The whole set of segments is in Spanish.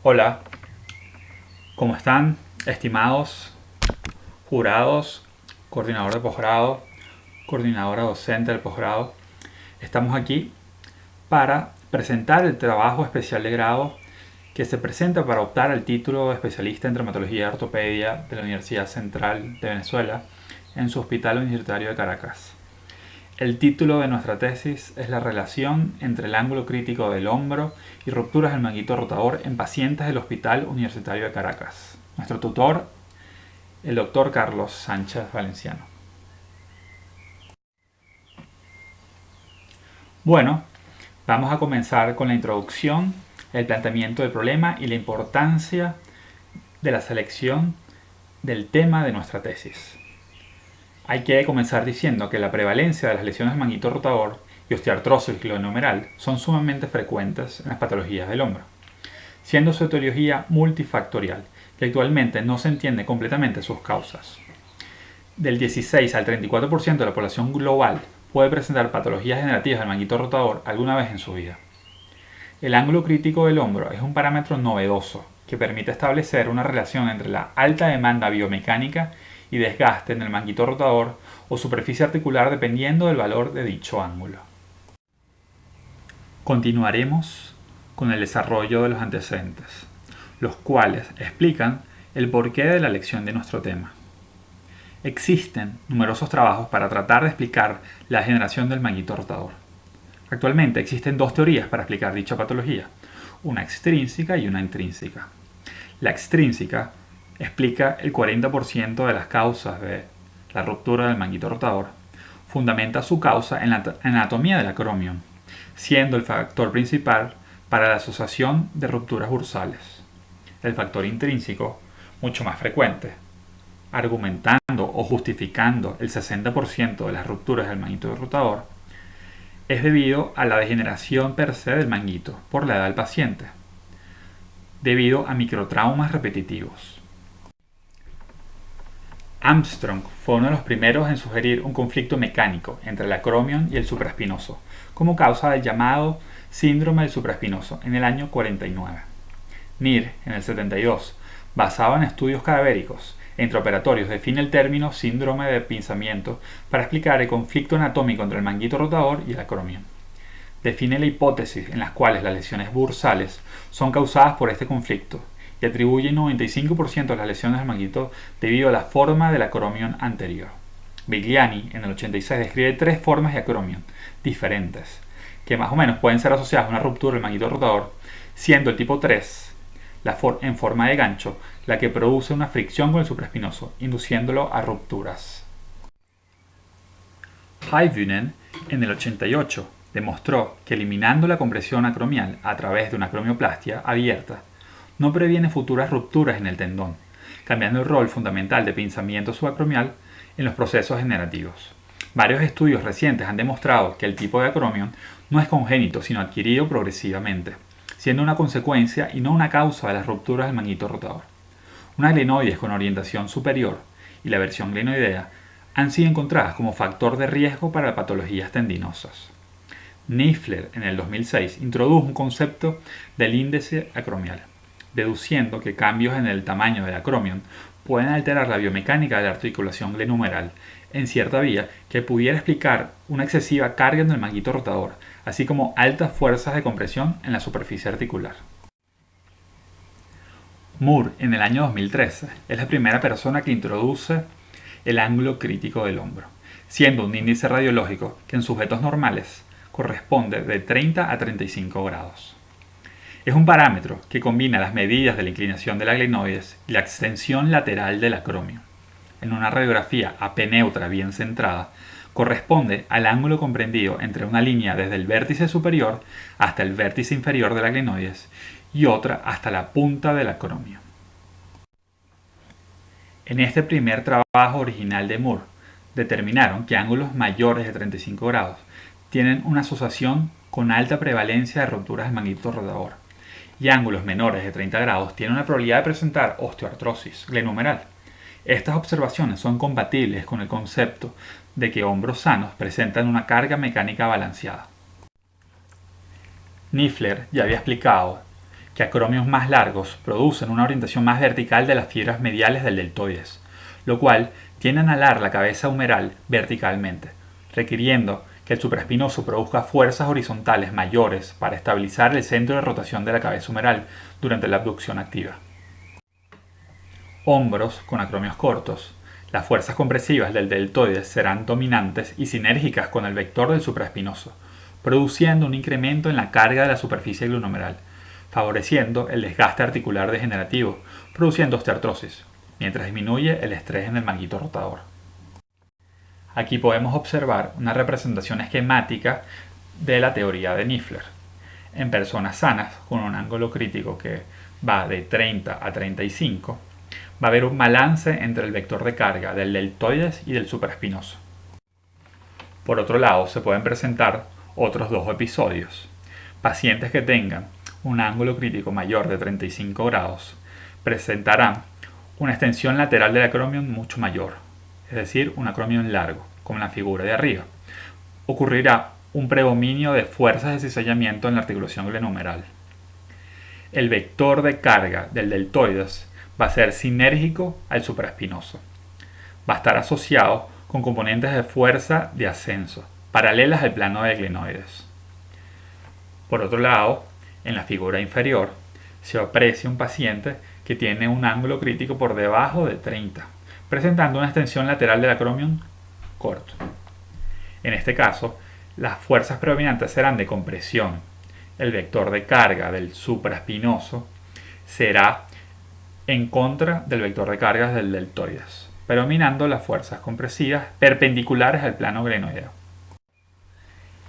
Hola, ¿cómo están, estimados jurados, coordinador de posgrado, coordinadora docente del posgrado? Estamos aquí para presentar el trabajo especial de grado que se presenta para optar al título de especialista en traumatología y ortopedia de la Universidad Central de Venezuela en su Hospital Universitario de Caracas. El título de nuestra tesis es la relación entre el ángulo crítico del hombro y rupturas del manguito rotador en pacientes del Hospital Universitario de Caracas. Nuestro tutor, el doctor Carlos Sánchez Valenciano. Bueno, vamos a comenzar con la introducción, el planteamiento del problema y la importancia de la selección del tema de nuestra tesis. Hay que comenzar diciendo que la prevalencia de las lesiones del manguito rotador y osteoartrosis glenohumeral son sumamente frecuentes en las patologías del hombro, siendo su etiología multifactorial y actualmente no se entiende completamente sus causas. Del 16 al 34% de la población global puede presentar patologías degenerativas del manguito rotador alguna vez en su vida. El ángulo crítico del hombro es un parámetro novedoso que permite establecer una relación entre la alta demanda biomecánica y desgaste en el manguito rotador o superficie articular dependiendo del valor de dicho ángulo. Continuaremos con el desarrollo de los antecedentes, los cuales explican el porqué de la elección de nuestro tema. Existen numerosos trabajos para tratar de explicar la degeneración del manguito rotador. Actualmente existen dos teorías para explicar dicha patología, una extrínseca y una intrínseca. La extrínseca explica el 40% de las causas de la ruptura del manguito rotador, fundamenta su causa en la anatomía del acromion, siendo el factor principal para la asociación de rupturas bursales. El factor intrínseco, mucho más frecuente, argumentando o justificando el 60% de las rupturas del manguito rotador, es debido a la degeneración per se del manguito por la edad del paciente, debido a microtraumas repetitivos. Armstrong fue uno de los primeros en sugerir un conflicto mecánico entre el acromion y el supraespinoso, como causa del llamado síndrome del supraespinoso en el año 49. Neer, en el 72, basado en estudios cadavéricos e intraoperatorios, define el término síndrome de pinzamiento para explicar el conflicto anatómico entre el manguito rotador y el acromion. Define la hipótesis en las cuales las lesiones bursales son causadas por este conflicto y atribuye 95% de las lesiones del manguito debido a la forma del acromion anterior. Vigliani, en el 86, describe tres formas de acromion diferentes, que más o menos pueden ser asociadas a una ruptura del manguito rotador, siendo el tipo 3, en forma de gancho, la que produce una fricción con el supraespinoso, induciéndolo a rupturas. Häyvänen, en el 88, demostró que eliminando la compresión acromial a través de una acromioplastia abierta no previene futuras rupturas en el tendón, cambiando el rol fundamental de pinzamiento subacromial en los procesos degenerativos. Varios estudios recientes han demostrado que el tipo de acromion no es congénito sino adquirido progresivamente, siendo una consecuencia y no una causa de las rupturas del manguito rotador. Una glenoides con orientación superior y la versión glenoidea han sido encontradas como factor de riesgo para patologías tendinosas. Niffler, en el 2006, introdujo un concepto del índice acromial, deduciendo que cambios en el tamaño del acromion pueden alterar la biomecánica de la articulación glenohumeral en cierta vía que pudiera explicar una excesiva carga en el manguito rotador, así como altas fuerzas de compresión en la superficie articular. Moore, en el año 2013, es la primera persona que introduce el ángulo crítico del hombro, siendo un índice radiológico que en sujetos normales corresponde de 30 a 35 grados. Es un parámetro que combina las medidas de la inclinación de la glenoides y la extensión lateral del acromion. En una radiografía AP neutra bien centrada, corresponde al ángulo comprendido entre una línea desde el vértice superior hasta el vértice inferior de la glenoides y otra hasta la punta del acromion. En este primer trabajo original de Moore, determinaron que ángulos mayores de 35 grados tienen una asociación con alta prevalencia de rupturas del manguito rotador, y ángulos menores de 30 grados tienen una probabilidad de presentar osteoartrosis glenohumeral. Estas observaciones son compatibles con el concepto de que hombros sanos presentan una carga mecánica balanceada. Niffler ya había explicado que que acromios más largos producen una orientación más vertical de las fibras mediales del deltoides, lo cual tiende a alar la cabeza humeral verticalmente, requiriendo que el supraespinoso produzca fuerzas horizontales mayores para estabilizar el centro de rotación de la cabeza humeral durante la abducción activa. Hombros con acromios cortos. Las fuerzas compresivas del deltoides serán dominantes y sinérgicas con el vector del supraespinoso, produciendo un incremento en la carga de la superficie glenohumeral, favoreciendo el desgaste articular degenerativo, produciendo osteoartrosis, mientras disminuye el estrés en el manguito rotador. Aquí podemos observar una representación esquemática de la teoría de Niffler. En personas sanas, con un ángulo crítico que va de 30 a 35, va a haber un balance entre el vector de carga del deltoides y del supraespinoso. Por otro lado, se pueden presentar otros dos episodios. Pacientes que tengan un ángulo crítico mayor de 35 grados presentarán una extensión lateral del acromion mucho mayor, es decir, un acromion largo, como en la figura de arriba. Ocurrirá un predominio de fuerzas de cizallamiento en la articulación glenohumeral. El vector de carga del deltoides va a ser sinérgico al supraespinoso. Va a estar asociado con componentes de fuerza de ascenso, paralelas al plano de glenoides. Por otro lado, en la figura inferior, se aprecia un paciente que tiene un ángulo crítico por debajo de 30, presentando una extensión lateral del acromion corto. En este caso, las fuerzas predominantes serán de compresión. El vector de carga del supraespinoso será en contra del vector de cargas del deltoides, predominando las fuerzas compresivas perpendiculares al plano glenoideo.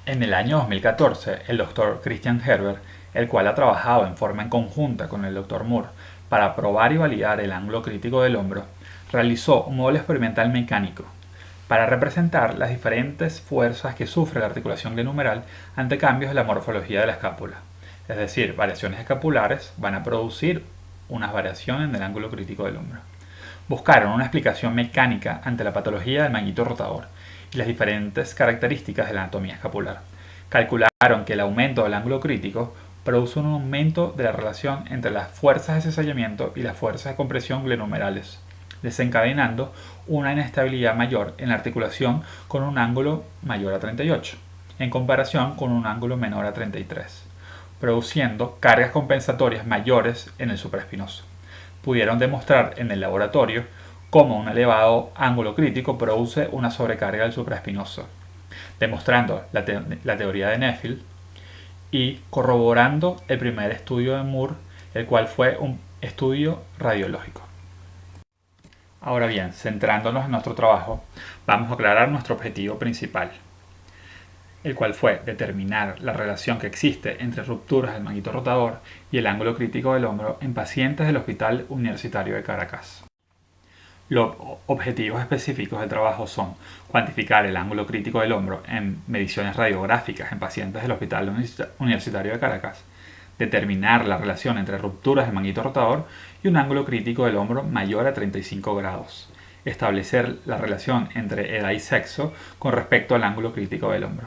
En el año 2014, el Dr. Christian Herbert, el cual ha trabajado en forma en conjunta con el Dr. Moore para probar y validar el ángulo crítico del hombro, realizó un modelo experimental mecánico para representar las diferentes fuerzas que sufre la articulación glenohumeral ante cambios en la morfología de la escápula. Es decir, variaciones escapulares van a producir unas variaciones en el ángulo crítico del hombro. Buscaron una explicación mecánica ante la patología del manguito rotador y las diferentes características de la anatomía escapular. Calcularon que el aumento del ángulo crítico produce un aumento de la relación entre las fuerzas de cizallamiento y las fuerzas de compresión glenohumerales, desencadenando una inestabilidad mayor en la articulación con un ángulo mayor a 38, en comparación con un ángulo menor a 33, produciendo cargas compensatorias mayores en el supraespinoso. Pudieron demostrar en el laboratorio cómo un elevado ángulo crítico produce una sobrecarga del supraespinoso, demostrando la teoría de Neufeld y corroborando el primer estudio de Moore, el cual fue un estudio radiológico. Ahora bien, centrándonos en nuestro trabajo, vamos a aclarar nuestro objetivo principal, el cual fue determinar la relación que existe entre rupturas del manguito rotador y el ángulo crítico del hombro en pacientes del Hospital Universitario de Caracas. Los objetivos específicos del trabajo son cuantificar el ángulo crítico del hombro en mediciones radiográficas en pacientes del Hospital Universitario de Caracas, determinar la relación entre rupturas del manguito rotador y un ángulo crítico del hombro mayor a 35 grados, establecer la relación entre edad y sexo con respecto al ángulo crítico del hombro.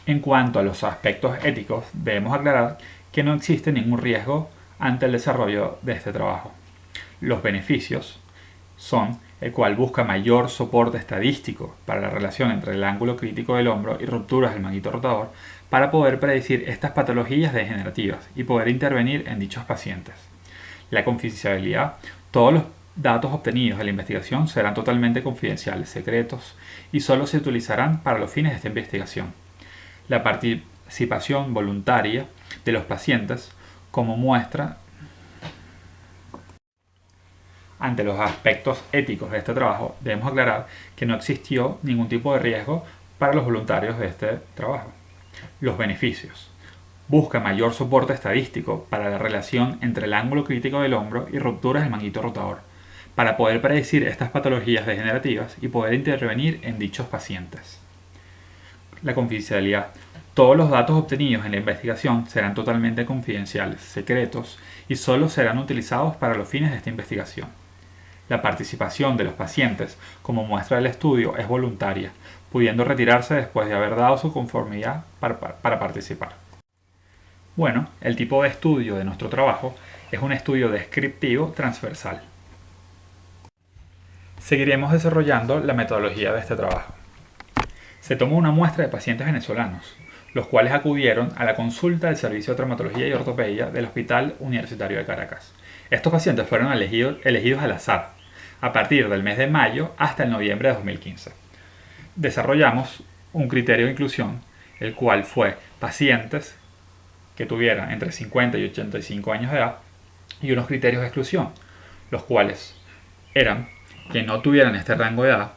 En cuanto a los aspectos éticos, debemos aclarar que no existe ningún riesgo ante el desarrollo de este trabajo. Los beneficios son el cual busca mayor soporte estadístico para la relación entre el ángulo crítico del hombro y rupturas del manguito rotador para poder predecir estas patologías degenerativas y poder intervenir en dichos pacientes. La confidencialidad, todos los datos obtenidos de la investigación serán totalmente confidenciales, secretos y solo se utilizarán para los fines de esta investigación. La participación voluntaria de los pacientes como muestra ante los aspectos éticos de este trabajo, debemos aclarar que no existió ningún tipo de riesgo para los voluntarios de este trabajo. Los beneficios. Busca mayor soporte estadístico para la relación entre el ángulo crítico del hombro y rupturas del manguito rotador, para poder predecir estas patologías degenerativas y poder intervenir en dichos pacientes. La confidencialidad. Todos los datos obtenidos en la investigación serán totalmente confidenciales, secretos y solo serán utilizados para los fines de esta investigación. La participación de los pacientes como muestra del estudio es voluntaria, pudiendo retirarse después de haber dado su conformidad para participar. Bueno, el tipo de estudio de nuestro trabajo es un estudio descriptivo transversal. Seguiremos desarrollando la metodología de este trabajo. Se tomó una muestra de pacientes venezolanos, los cuales acudieron a la consulta del Servicio de Traumatología y Ortopedia del Hospital Universitario de Caracas. Estos pacientes fueron elegidos al azar, a partir del mes de mayo hasta el noviembre de 2015. Desarrollamos un criterio de inclusión, el cual fue pacientes que tuvieran entre 50 y 85 años de edad, y unos criterios de exclusión, los cuales eran que no tuvieran este rango de edad,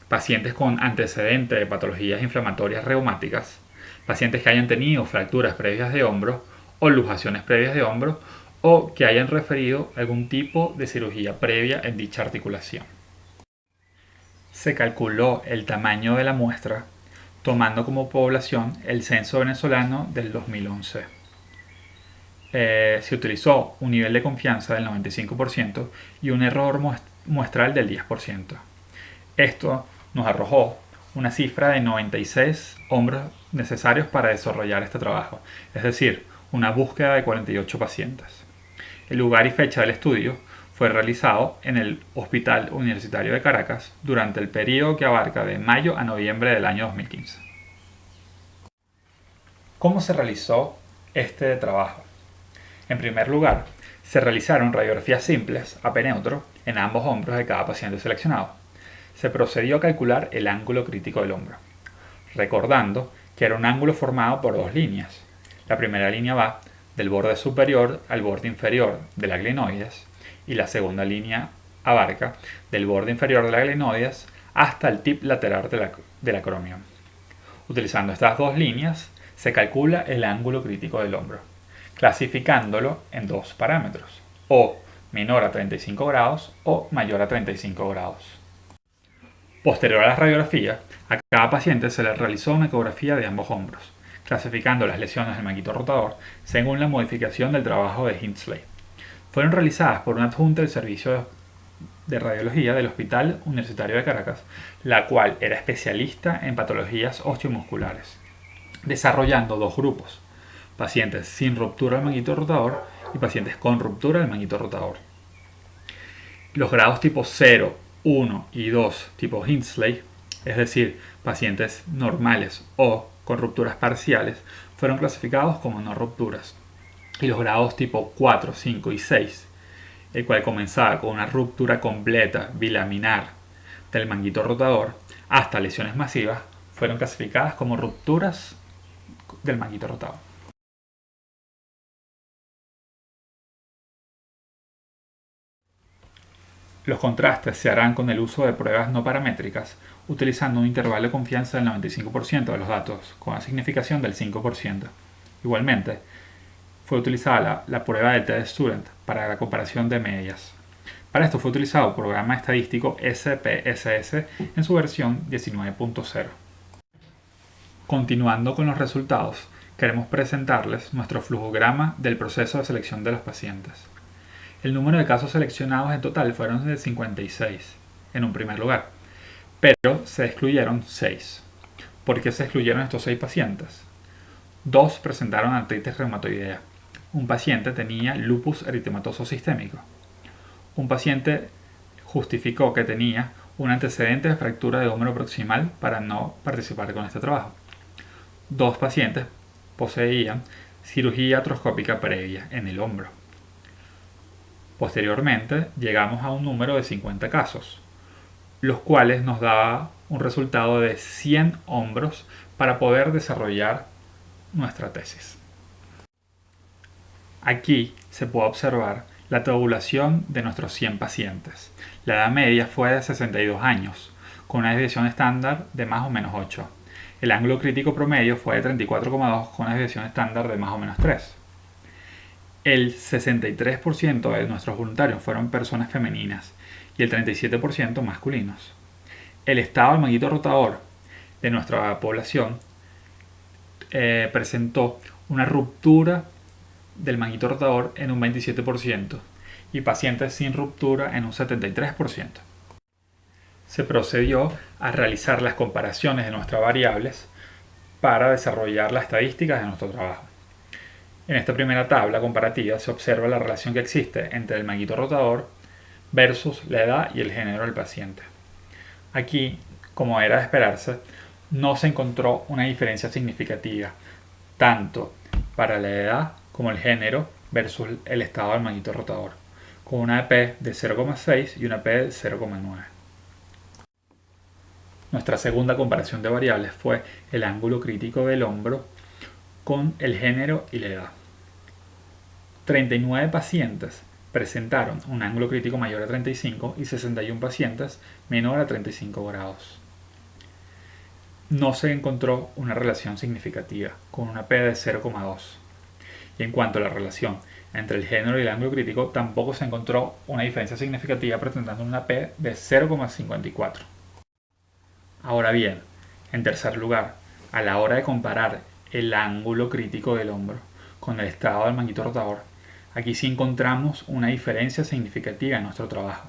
pacientes con antecedentes de patologías inflamatorias reumáticas, pacientes que hayan tenido fracturas previas de hombro o luxaciones previas de hombro, o que hayan referido algún tipo de cirugía previa en dicha articulación. Se calculó el tamaño de la muestra tomando como población el censo venezolano del 2011. Se utilizó un nivel de confianza del 95% y un error muestral del 10%. Esto nos arrojó una cifra de 96 hombros necesarios para desarrollar este trabajo, es decir, una búsqueda de 48 pacientes. El lugar y fecha del estudio fue realizado en el Hospital Universitario de Caracas durante el periodo que abarca de mayo a noviembre del año 2015. ¿Cómo se realizó este trabajo? En primer lugar, se realizaron radiografías simples AP neutro en ambos hombros de cada paciente seleccionado. Se procedió a calcular el ángulo crítico del hombro, recordando que era un ángulo formado por dos líneas. La primera línea va del borde superior al borde inferior de la glenoides y la segunda línea abarca del borde inferior de la glenoides hasta el tip lateral del acromion. Utilizando estas dos líneas se calcula el ángulo crítico del hombro, clasificándolo en dos parámetros, o menor a 35 grados o mayor a 35 grados. Posterior a la radiografía, a cada paciente se le realizó una ecografía de ambos hombros, clasificando las lesiones del manguito rotador según la modificación del trabajo de Hindsley. Fueron realizadas por un adjunto del Servicio de Radiología del Hospital Universitario de Caracas, la cual era especialista en patologías osteomusculares, desarrollando dos grupos: pacientes sin ruptura del manguito rotador y pacientes con ruptura del manguito rotador. Los grados tipo 0, 1 y 2 tipo Hindsley, es decir, pacientes normales o con rupturas parciales, fueron clasificados como no rupturas. Y los grados tipo 4, 5 y 6, el cual comenzaba con una ruptura completa bilaminar del manguito rotador hasta lesiones masivas, fueron clasificadas como rupturas del manguito rotador. Los contrastes se harán con el uso de pruebas no paramétricas, utilizando un intervalo de confianza del 95% de los datos, con una significación del 5%. Igualmente, fue utilizada la prueba de T-Student para la comparación de medias. Para esto fue utilizado el programa estadístico SPSS en su versión 19.0. Continuando con los resultados, queremos presentarles nuestro flujograma del proceso de selección de los pacientes. El número de casos seleccionados en total fueron de 56, en un primer lugar, pero se excluyeron 6. ¿Por qué se excluyeron estos 6 pacientes? 2 presentaron artritis reumatoidea. Un paciente tenía lupus eritematoso sistémico. Un paciente justificó que tenía un antecedente de fractura de húmero proximal para no participar con este trabajo. 2 pacientes poseían cirugía artroscópica previa en el hombro. Posteriormente llegamos a un número de 50 casos, los cuales nos daba un resultado de 100 hombros para poder desarrollar nuestra tesis. Aquí se puede observar la tabulación de nuestros 100 pacientes. La edad media fue de 62 años, con una desviación estándar de más o menos 8. El ángulo crítico promedio fue de 34,2 con una desviación estándar de más o menos 3. El 63% de nuestros voluntarios fueron personas femeninas y el 37% masculinos. El estado del manguito rotador de nuestra población presentó una ruptura del manguito rotador en un 27% y pacientes sin ruptura en un 73%. Se procedió a realizar las comparaciones de nuestras variables para desarrollar las estadísticas de nuestro trabajo. En esta primera tabla comparativa se observa la relación que existe entre el manguito rotador versus la edad y el género del paciente. Aquí, como era de esperarse, no se encontró una diferencia significativa, tanto para la edad como el género versus el estado del manguito rotador, con una P de 0,6 y una P de 0,9. Nuestra segunda comparación de variables fue el ángulo crítico del hombro con el género y la edad. 39 pacientes presentaron un ángulo crítico mayor a 35 y 61 pacientes menor a 35 grados. No se encontró una relación significativa, con una P de 0,2. Y en cuanto a la relación entre el género y el ángulo crítico, tampoco se encontró una diferencia significativa, presentando una P de 0,54. Ahora bien, en tercer lugar, a la hora de comparar el ángulo crítico del hombro con el estado del manguito rotador, aquí sí encontramos una diferencia significativa en nuestro trabajo.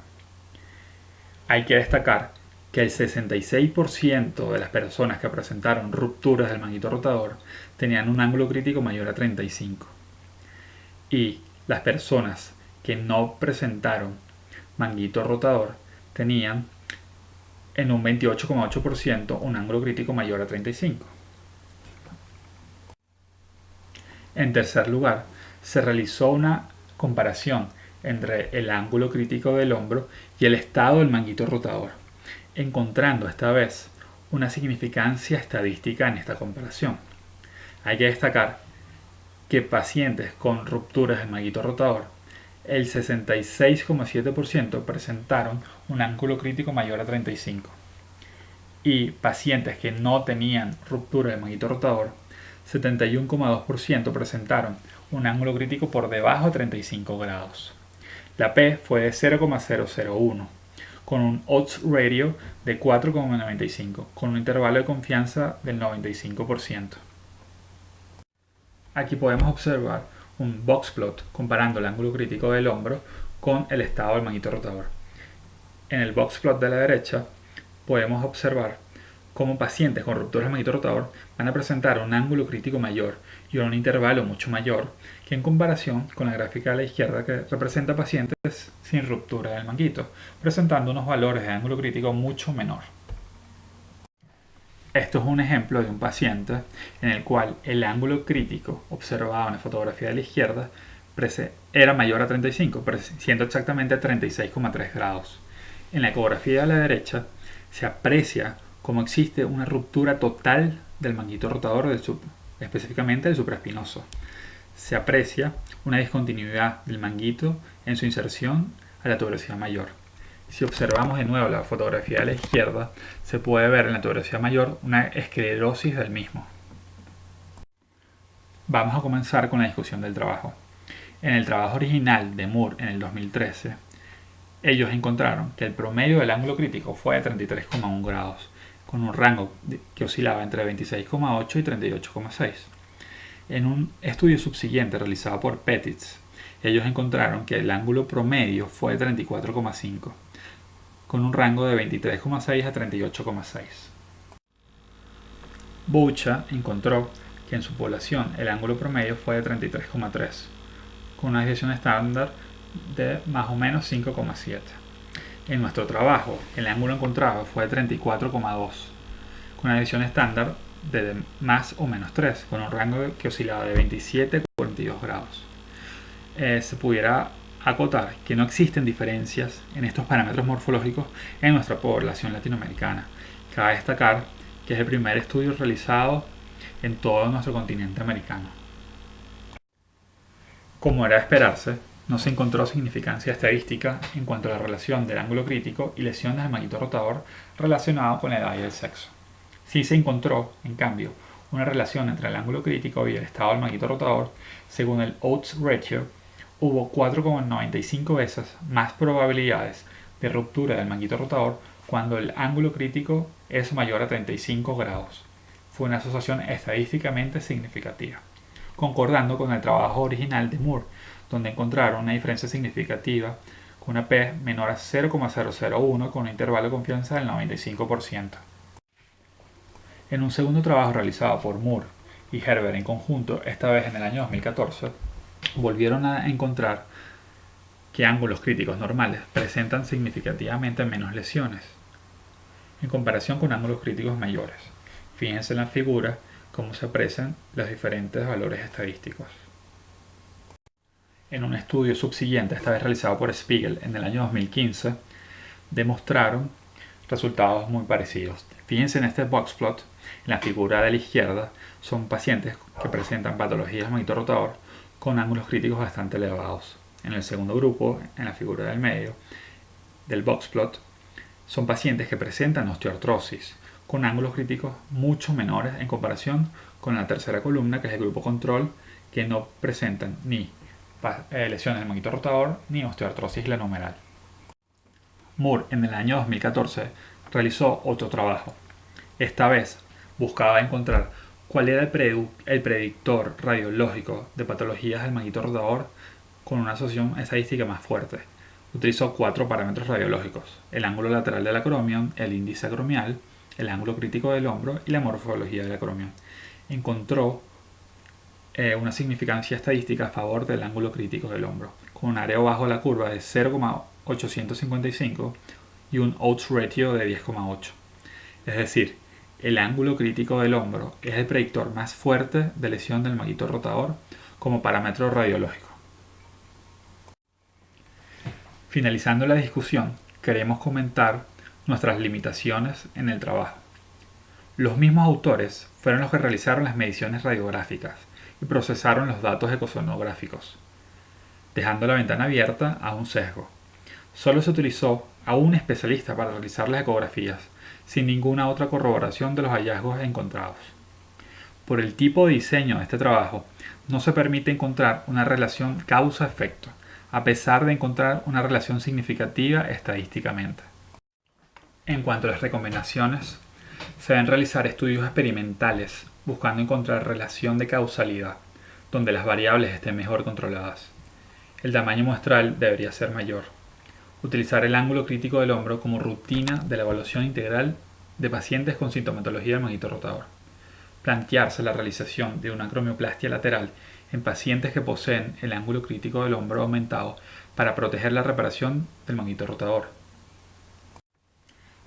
Hay que destacar que el 66% de las personas que presentaron rupturas del manguito rotador tenían un ángulo crítico mayor a 35. Y las personas que no presentaron manguito rotador tenían en un 28,8% un ángulo crítico mayor a 35. En tercer lugar, se realizó una comparación entre el ángulo crítico del hombro y el estado del manguito rotador, encontrando esta vez una significancia estadística en esta comparación. Hay que destacar que pacientes con rupturas del manguito rotador, el 66,7% presentaron un ángulo crítico mayor a 35. Y pacientes que no tenían ruptura del manguito rotador, 71,2% presentaron un ángulo crítico por debajo de 35 grados. La P fue de 0,001, con un odds ratio de 4,95, con un intervalo de confianza del 95%. Aquí podemos observar un box plot comparando el ángulo crítico del hombro con el estado del manguito rotador. En el box plot de la derecha podemos observar cómo pacientes con ruptura del manguito rotador van a presentar un ángulo crítico mayor y un intervalo mucho mayor que en comparación con la gráfica de la izquierda, que representa pacientes sin ruptura del manguito, presentando unos valores de ángulo crítico mucho menor. Esto es un ejemplo de un paciente en el cual el ángulo crítico observado en la fotografía de la izquierda era mayor a 35, siendo exactamente 36,3 grados. En la ecografía de la derecha se aprecia cómo existe una ruptura total del manguito rotador, específicamente del supraespinoso. Se aprecia una discontinuidad del manguito en su inserción a la tuberosidad mayor. Si observamos de nuevo la fotografía de la izquierda, se puede ver en la tuberosidad mayor una esclerosis del mismo. Vamos a comenzar con la discusión del trabajo. En el trabajo original de Moore en el 2013, ellos encontraron que el promedio del ángulo crítico fue de 33,1 grados, con un rango que oscilaba entre 26,8 y 38,6. En un estudio subsiguiente realizado por Petitz, ellos encontraron que el ángulo promedio fue de 34,5, con un rango de 23,6 a 38,6. Boucha encontró que en su población el ángulo promedio fue de 33,3, con una desviación estándar de más o menos 5,7. En nuestro trabajo, el ángulo encontrado fue de 34,2, con una desviación estándar de más o menos 3, con un rango que oscilaba de 27 a 42 grados. Se pudiera acotar que no existen diferencias en estos parámetros morfológicos en nuestra población latinoamericana. Cabe destacar que es el primer estudio realizado en todo nuestro continente americano. Como era de esperarse, no se encontró significancia estadística en cuanto a la relación del ángulo crítico y lesiones del manguito rotador relacionado con la edad y el sexo. Sí se encontró, en cambio, una relación entre el ángulo crítico y el estado del manguito rotador. Según el odds ratio, hubo 4,95 veces más probabilidades de ruptura del manguito rotador cuando el ángulo crítico es mayor a 35 grados. Fue una asociación estadísticamente significativa, concordando con el trabajo original de Moore, donde encontraron una diferencia significativa con una P menor a 0,001 con un intervalo de confianza del 95%. En un segundo trabajo realizado por Moore y Herbert en conjunto, esta vez en el año 2014, volvieron a encontrar que ángulos críticos normales presentan significativamente menos lesiones en comparación con ángulos críticos mayores. Fíjense en la figura cómo se aprecian los diferentes valores estadísticos. En un estudio subsiguiente, esta vez realizado por Spiegel en el año 2015, demostraron resultados muy parecidos. Fíjense en este box plot, en la figura de la izquierda, son pacientes que presentan patologías del manguito rotador con ángulos críticos bastante elevados. En el segundo grupo, en la figura del medio del box plot, son pacientes que presentan osteoartrosis con ángulos críticos mucho menores en comparación con la tercera columna, que es el grupo control, que no presentan ni lesiones del manguito rotador ni osteoartrosis glenohumeral. Moore en el año 2014 realizó otro trabajo. Esta vez buscaba encontrar cuál era el predictor radiológico de patologías del manguito rotador con una asociación estadística más fuerte. Utilizó 4 parámetros radiológicos: el ángulo lateral del acromion, el índice acromial, el ángulo crítico del hombro y la morfología del acromion. Encontró una significancia estadística a favor del ángulo crítico del hombro, con un área bajo de la curva de 0,855 y un odds ratio de 10,8. Es decir, el ángulo crítico del hombro es el predictor más fuerte de lesión del manguito rotador como parámetro radiológico. Finalizando la discusión, queremos comentar nuestras limitaciones en el trabajo. Los mismos autores fueron los que realizaron las mediciones radiográficas y procesaron los datos ecosonográficos, dejando la ventana abierta a un sesgo. Solo se utilizó a un especialista para realizar las ecografías, sin ninguna otra corroboración de los hallazgos encontrados. Por el tipo de diseño de este trabajo, no se permite encontrar una relación causa-efecto, a pesar de encontrar una relación significativa estadísticamente. En cuanto a las recomendaciones, se deben realizar estudios experimentales buscando encontrar relación de causalidad, donde las variables estén mejor controladas. El tamaño muestral debería ser mayor. Utilizar el ángulo crítico del hombro como rutina de la evaluación integral de pacientes con sintomatología del manguito rotador. Plantearse la realización de una acromioplastia lateral en pacientes que poseen el ángulo crítico del hombro aumentado para proteger la reparación del manguito rotador.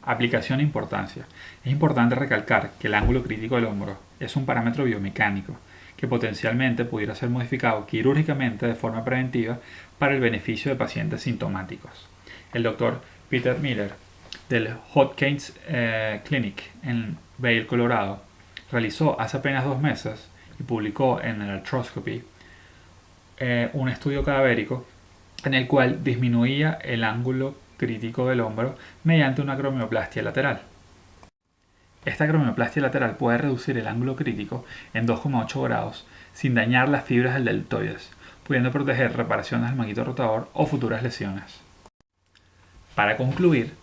Aplicación e importancia. Es importante recalcar que el ángulo crítico del hombro es un parámetro biomecánico que potencialmente pudiera ser modificado quirúrgicamente de forma preventiva para el beneficio de pacientes sintomáticos. El doctor Peter Miller del Hopkins Clinic en Vail, Colorado, realizó hace apenas 2 meses y publicó en el Arthroscopy un estudio cadavérico en el cual disminuía el ángulo crítico del hombro mediante una acromioplastia lateral. Esta acromioplastia lateral puede reducir el ángulo crítico en 2,8 grados sin dañar las fibras del deltoides, pudiendo proteger reparaciones del manguito rotador o futuras lesiones. Para concluir,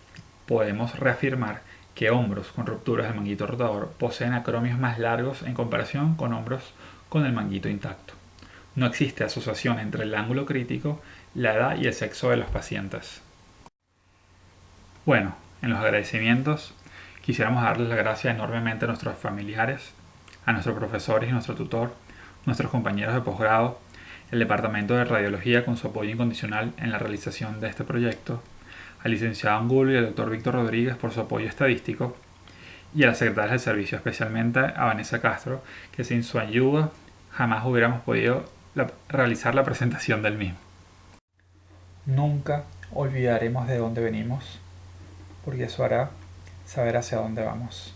podemos reafirmar que hombros con rupturas del manguito rotador poseen acromios más largos en comparación con hombros con el manguito intacto. No existe asociación entre el ángulo crítico, la edad y el sexo de los pacientes. Bueno, en los agradecimientos quisiéramos darles las gracias enormemente a nuestros familiares, a nuestros profesores y nuestro tutor, nuestros compañeros de posgrado, el Departamento de Radiología con su apoyo incondicional en la realización de este proyecto, al licenciado Angulo y al doctor Víctor Rodríguez por su apoyo estadístico, y a las secretarias del servicio, especialmente a Vanessa Castro, que sin su ayuda jamás hubiéramos podido realizar la presentación del mismo. Nunca olvidaremos de dónde venimos, porque eso hará saber hacia dónde vamos.